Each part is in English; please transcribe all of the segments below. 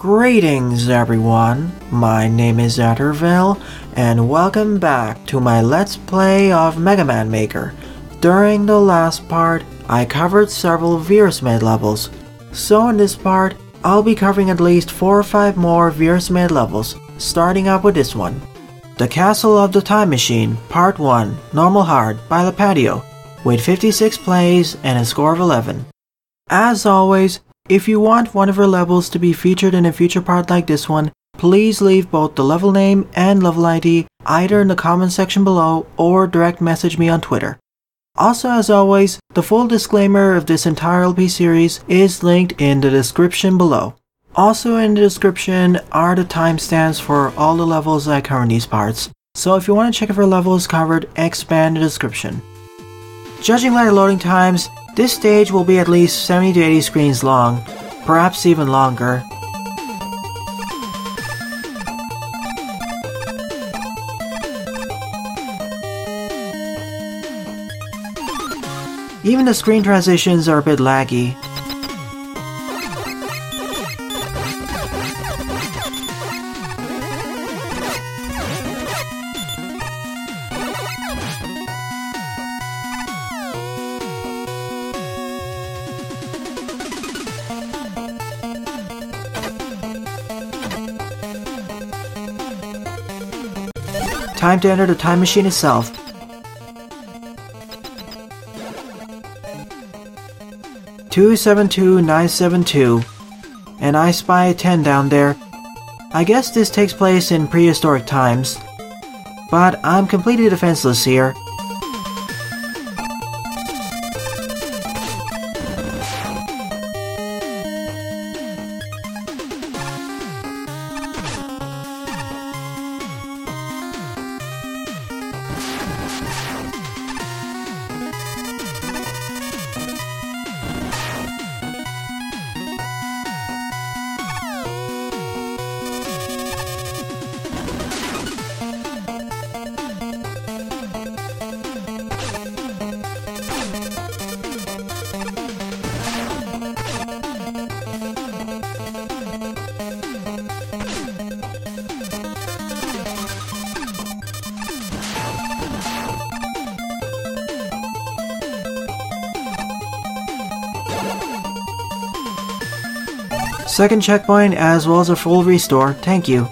Greetings everyone, my name is Atterville, and welcome back to my Let's Play of Mega Man Maker. During the last part, I covered several Veersmith levels, so in this part, I'll be covering at least 4 or 5 more Veersmith levels, starting out with this one. The Castle of the Time Machine, Part 1, Normal Hard by Lipatio, with 56 plays and a score of 11. As always, if you want one of her levels to be featured in a future part like this one, please leave both the level name and level ID either in the comment section below or direct message me on Twitter. Also, as always, the full disclaimer of this entire LP series is linked in the description below. Also in the description are the timestamps for all the levels I cover in these parts, so if you want to check if her level is covered, expand the description. Judging by the loading times, this stage will be at least 70 to 80 screens long, perhaps even longer. Even the screen transitions are a bit laggy. Time to enter the time machine itself. "272-972, and I spy a 10 down there. I guess this takes place in prehistoric times, but I'm completely defenseless here. Second checkpoint as well as a full restore, thank you.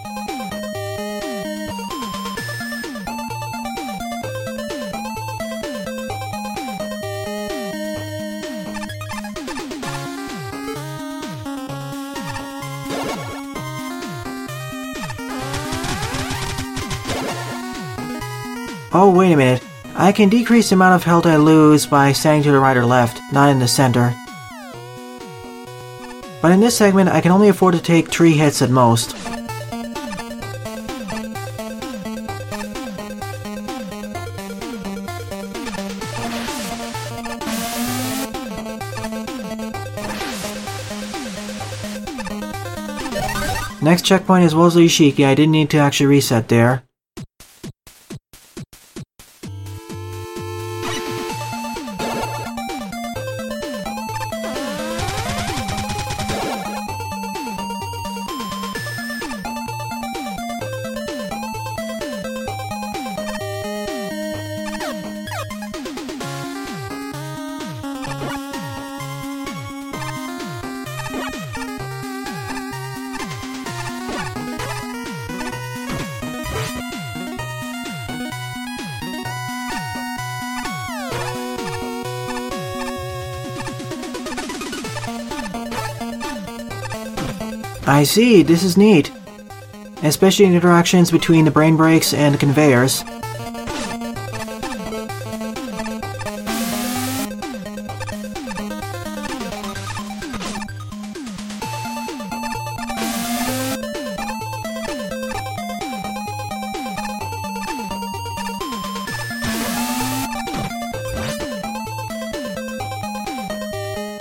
Oh wait a minute, I can decrease the amount of health I lose by standing to the right or left, not in the center. But in this segment, I can only afford to take 3 hits at most. Next checkpoint is Wozo Ishiki. I didn't need to actually reset there. I see, this is neat. Especially in interactions between the brain brakes and the conveyors.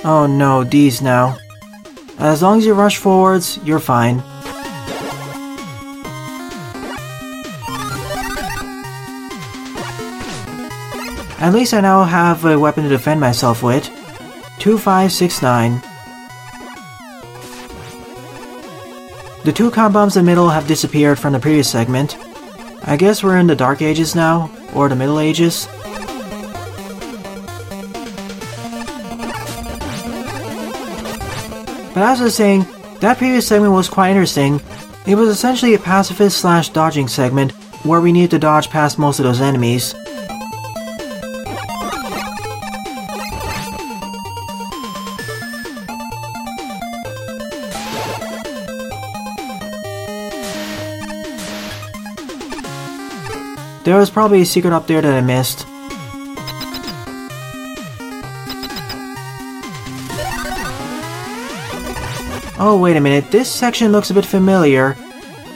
Oh no, these now. As long as you rush forwards, you're fine. At least I now have a weapon to defend myself with. 2569. The two compounds in the middle have disappeared from the previous segment. I guess we're in the Dark Ages now, or the Middle Ages. But as I was saying, that previous segment was quite interesting. It was essentially a pacifist/dodging segment where we needed to dodge past most of those enemies. There was probably a secret up there that I missed. Oh, wait a minute, this section looks a bit familiar.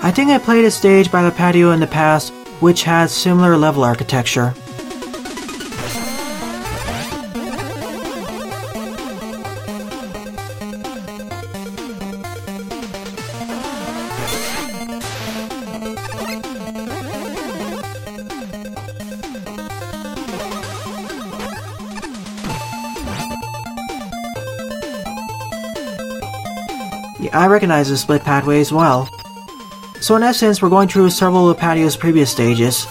I think I played a stage by the patio in the past which had similar level architecture. Yeah, I recognize the split pathway as well. So in essence, we're going through several of the patio's previous stages.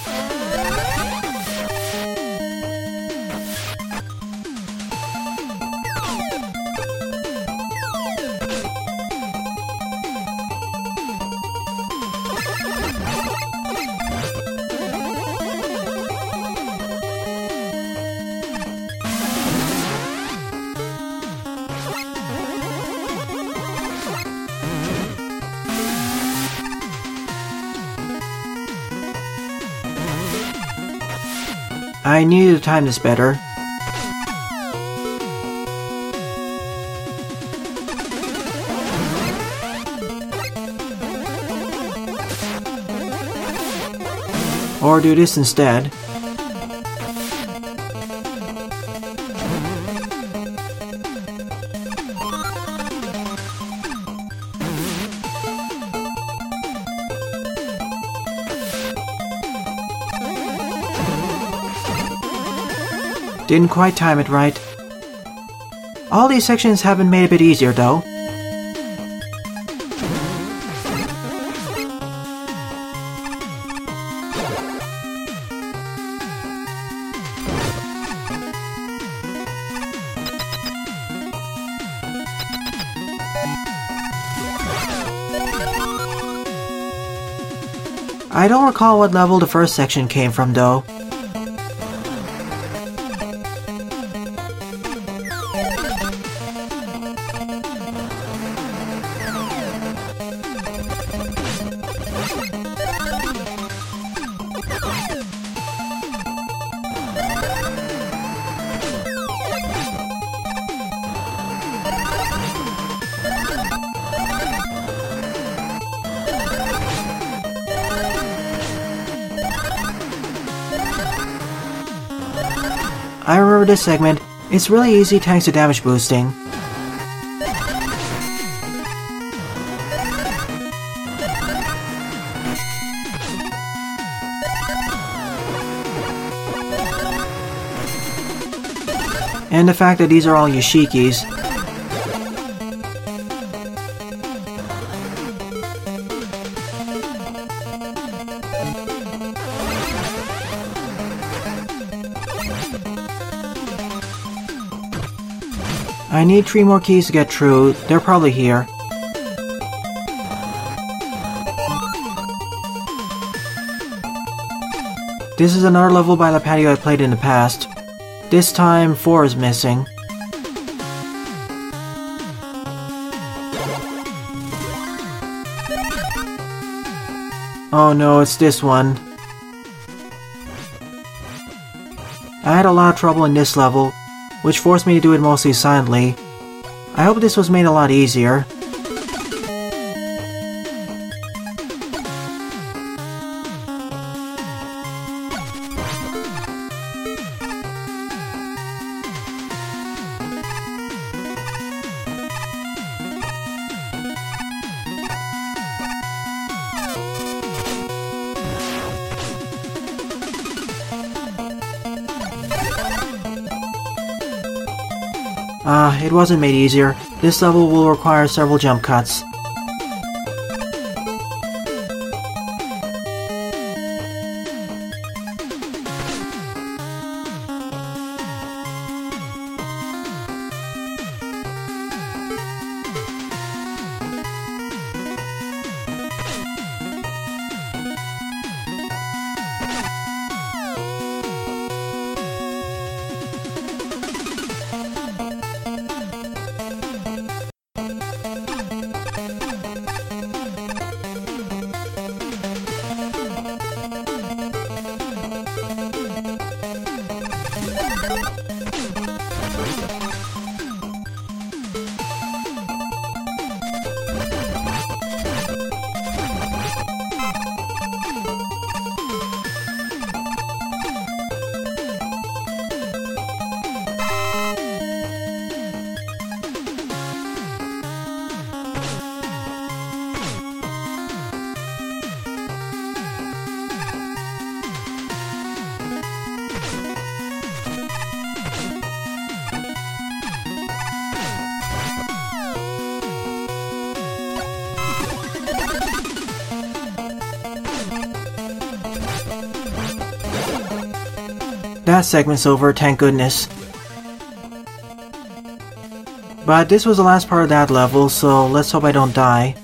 I needed to time this better. Or do this instead. Didn't quite time it right. All these sections have been made a bit easier though. I don't recall what level the first section came from though. I remember this segment. It's really easy thanks to damage boosting. And the fact that these are all Yoshikis. I need 3 more keys to get through. They're probably here. This is another level by the patio I played in the past. This time, 4 is missing. Oh no, it's this one. I had a lot of trouble in this level, which forced me to do it mostly silently. I hope this was made a lot easier. It wasn't made easier. This level will require several jump cuts. That segment's over, thank goodness. But this was the last part of that level, so let's hope I don't die.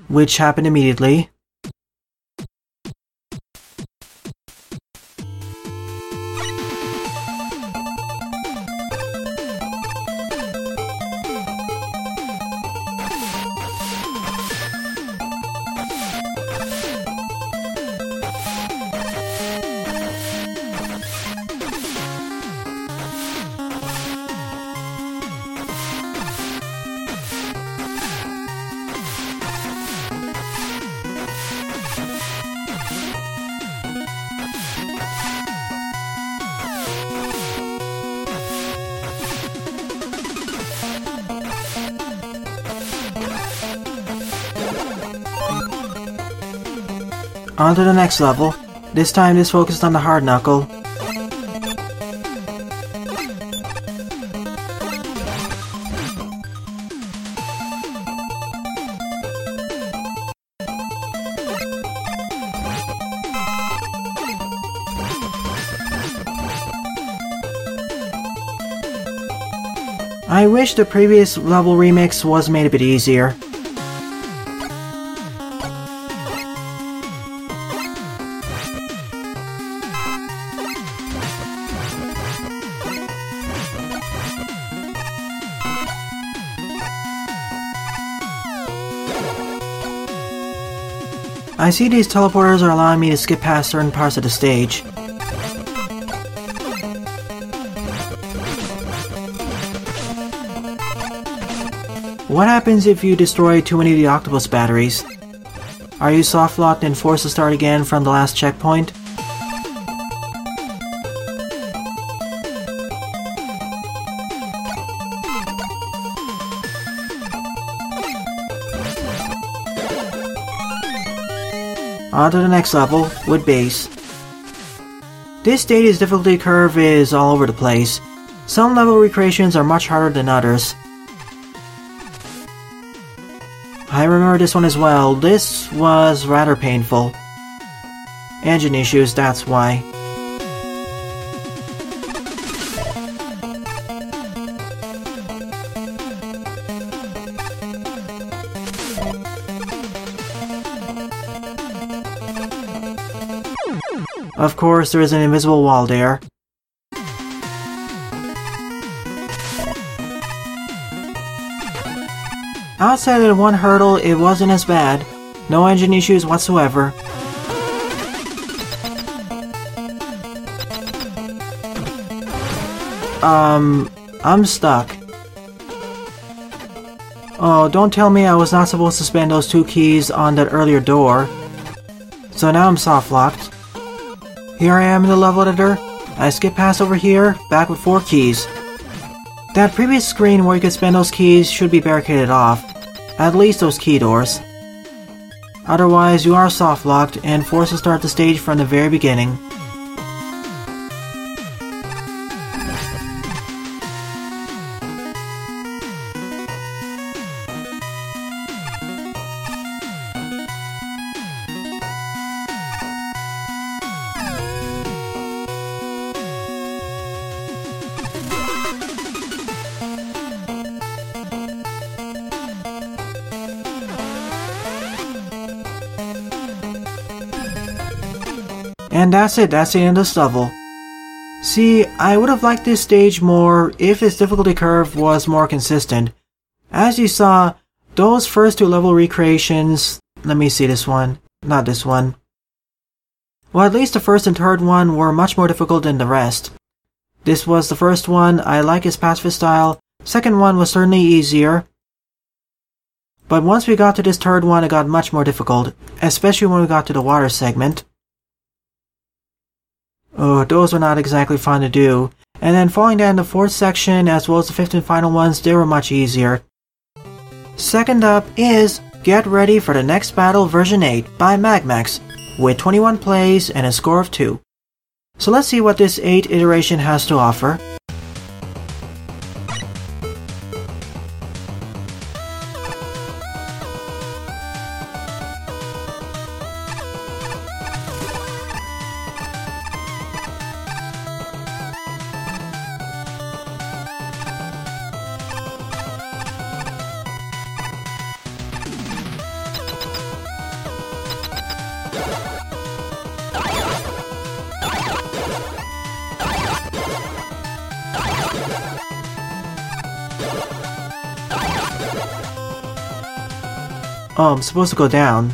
Which happened immediately. On to the next level. This time this focused on the hard knuckle. I wish the previous level remix was made a bit easier. I see these teleporters are allowing me to skip past certain parts of the stage. What happens if you destroy too many of the octopus batteries? Are you soft-locked and forced to start again from the last checkpoint? On to the next level, with base. This stage's difficulty curve is all over the place. Some level recreations are much harder than others. I remember this one as well. This was rather painful. Engine issues, that's why. Of course, there is an invisible wall there. Outside of the one hurdle, it wasn't as bad. No engine issues whatsoever. I'm stuck. Oh, don't tell me I was not supposed to spend those 2 keys on that earlier door. So now I'm soft-locked. Here I am in the level editor. I skip past over here, back with 4 keys. That previous screen where you could spend those keys should be barricaded off. At least those key doors. Otherwise, you are soft-locked and forced to start the stage from the very beginning. And that's it, that's the end of this level. See, I would have liked this stage more if its difficulty curve was more consistent. As you saw, those first 2 level recreations... Let me see this one. Not this one. Well, at least the first and third one were much more difficult than the rest. This was the first one, I like its pacifist style. Second one was certainly easier. But once we got to this third one, it got much more difficult. Especially when we got to the water segment. Oh, those were not exactly fun to do. And then falling down the 4th section as well as the 5th and final ones, they were much easier. Second up is Get Ready for the Next Battle version 8 by Magmax, with 21 plays and a score of 2. So let's see what this 8 iteration has to offer. Oh, I'm supposed to go down.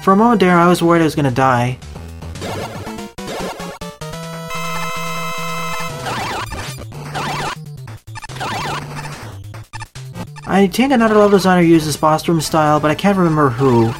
For a moment there, I was worried I was gonna die. I think another level designer used this boss room style, but I can't remember who.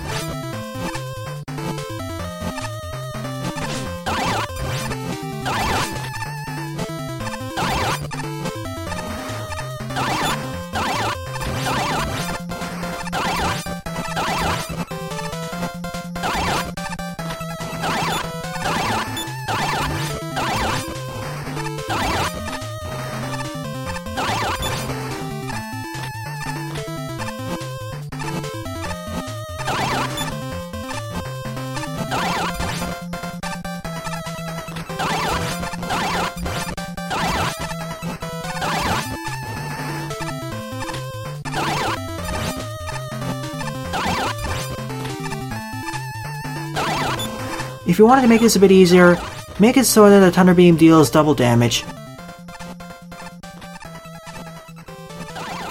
If you wanted to make this a bit easier, make it so that the Thunder Beam deals double damage.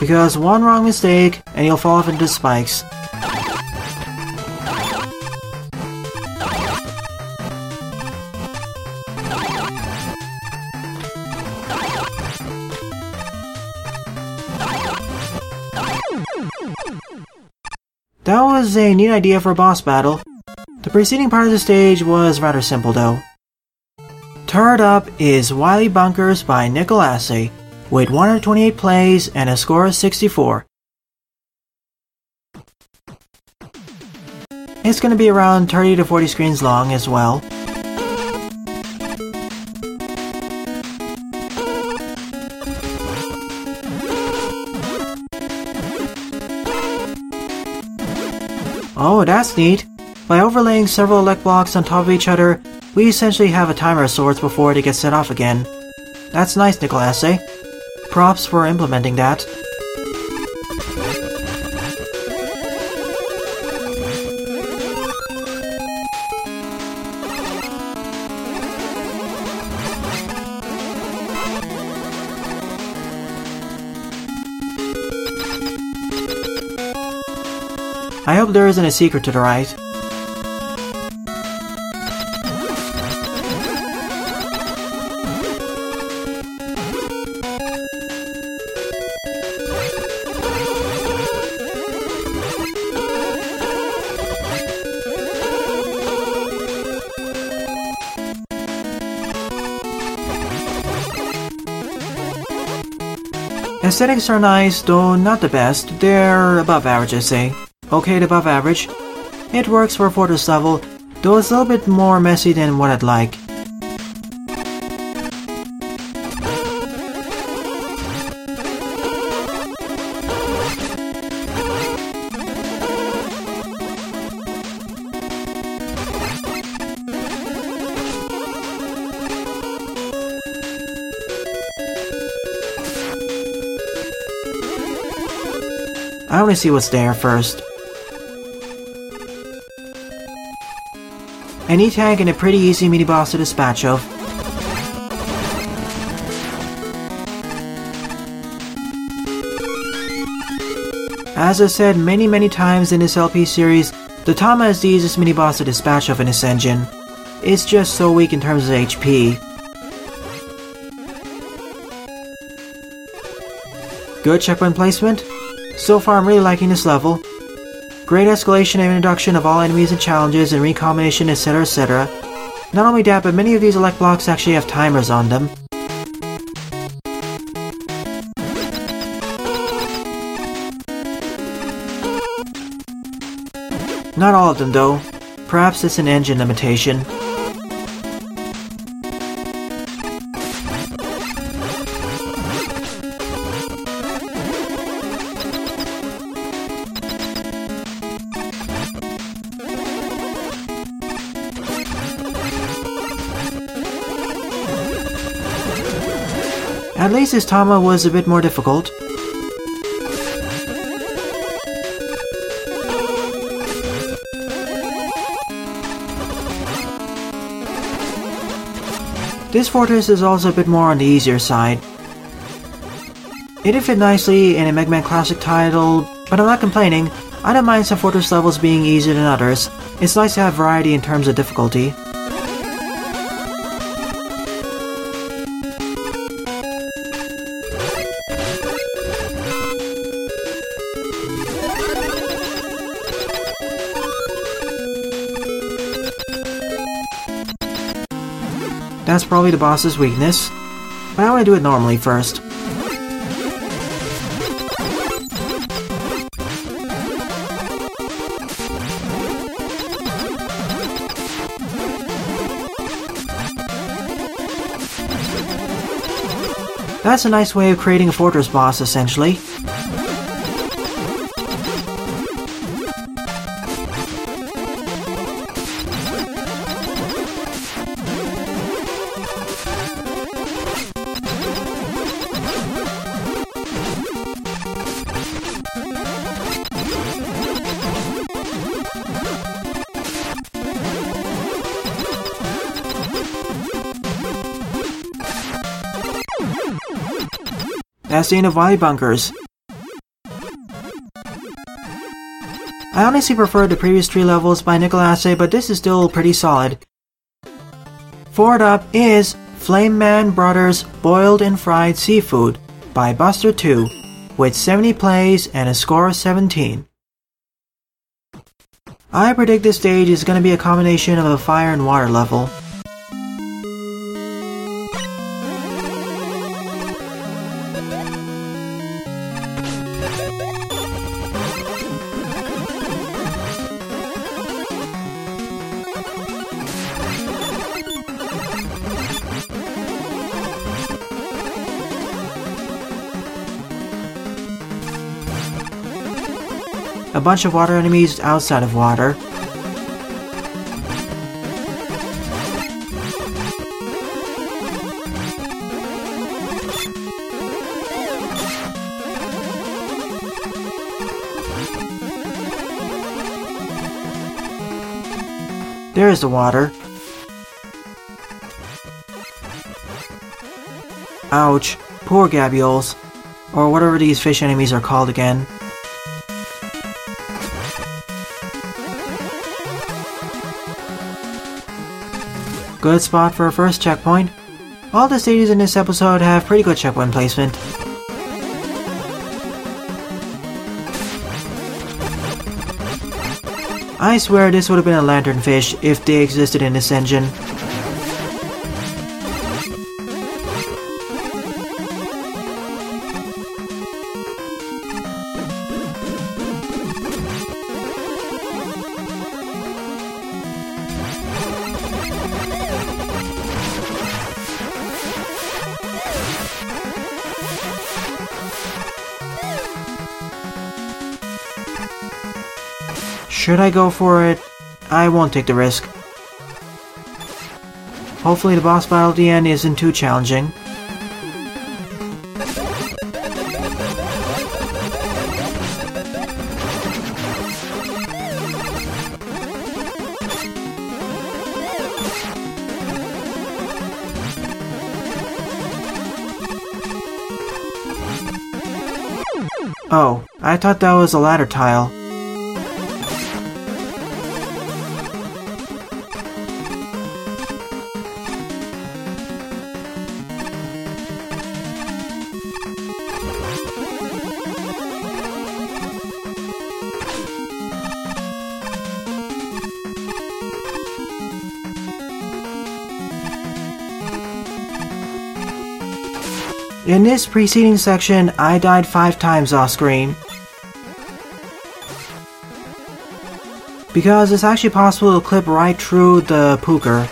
Because one wrong mistake, and you'll fall off into spikes. That was a neat idea for a boss battle. The preceding part of the stage was rather simple though. Third up is Wily Bunkers by Nickelasse, with 128 plays and a score of 64. It's going to be around 30 to 40 screens long as well. Oh, that's neat. By overlaying several elect blocks on top of each other, we essentially have a timer of sorts before they get set off again. That's nice, Nickelasse. Props for implementing that. I hope there isn't a secret to the right. Aesthetics are nice, though not the best. They're above average, I say. Okay to above average. It works for a Fortress level, though it's a little bit more messy than what I'd like. I want to see what's there first. An E-Tank and a pretty easy mini-boss to dispatch of. As I said many times in this LP series, the Tama is the easiest mini-boss to dispatch of in this engine. It's just so weak in terms of HP. Good checkpoint placement. So far I'm really liking this level. Great escalation and introduction of all enemies and challenges and recombination, etc, etc. Not only that, but many of these elect blocks actually have timers on them. Not all of them though. Perhaps it's an engine limitation. At least this Tama was a bit more difficult. This fortress is also a bit more on the easier side. It'd fit nicely in a Mega Man Classic title, but I'm not complaining. I don't mind some fortress levels being easier than others. It's nice to have variety in terms of difficulty. That's probably the boss's weakness, but I want to do it normally first. That's a nice way of creating a fortress boss, essentially. That's the end of Wily Bunkers. I honestly preferred the previous 3 levels by Nickelasse, but this is still pretty solid. Forward up is Flame Man Brothers Boiled and Fried Seafood by Buster 2, with 70 plays and a score of 17. I predict this stage is going to be a combination of a fire and water level. A bunch of water enemies outside of water. There's the water. Ouch, poor gabules, or whatever these fish enemies are called again. Good spot for a first checkpoint. All the stages in this episode have pretty good checkpoint placement. I swear this would have been a lanternfish if they existed in this engine. Should I go for it? I won't take the risk. Hopefully the boss battle at the end isn't too challenging. Oh, I thought that was a ladder tile. In this preceding section, I died 5 times off screen. Because it's actually possible to clip right through the pooker.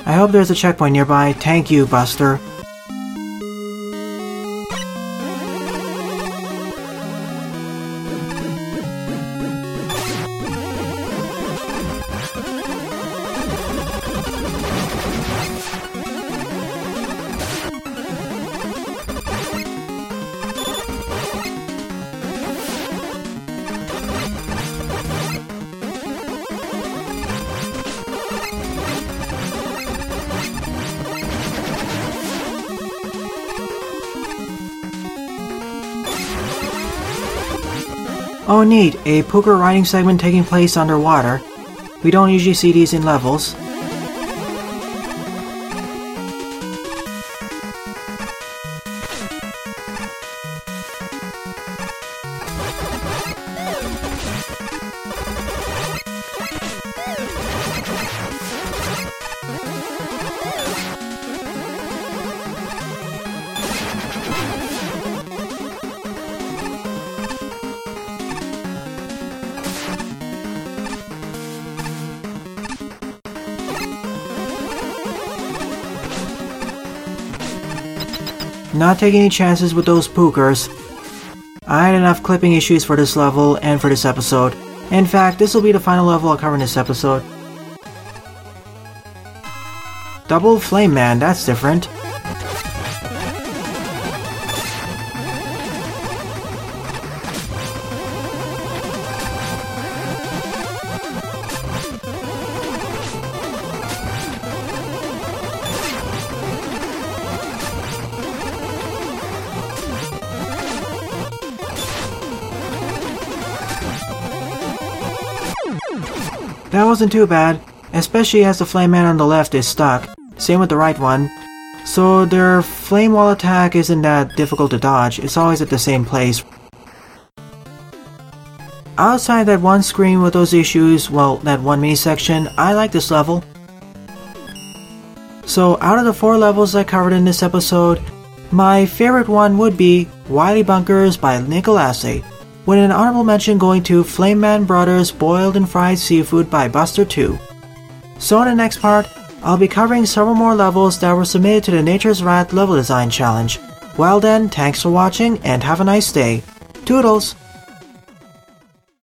I hope there's a checkpoint nearby. Thank you, Buster. Oh neat, a poker riding segment taking place underwater. We don't usually see these in levels. Not taking any chances with those pookers. I had enough clipping issues for this level and for this episode. In fact, this will be the final level I'll cover in this episode. Double Flame Man, that's different. That wasn't too bad, especially as the flame man on the left is stuck, same with the right one, so their flame wall attack isn't that difficult to dodge, it's always at the same place. Outside that one screen with those issues, well, that one mini section, I like this level. So out of the 4 levels I covered in this episode, my favorite one would be Wily Bunkers by Nickelasse, with an honorable mention going to Flame Man Brothers Boiled and Fried Seafood by Buster 2. So in the next part, I'll be covering several more levels that were submitted to the Nature's Wrath Level Design Challenge. Well then, thanks for watching and have a nice day. Toodles!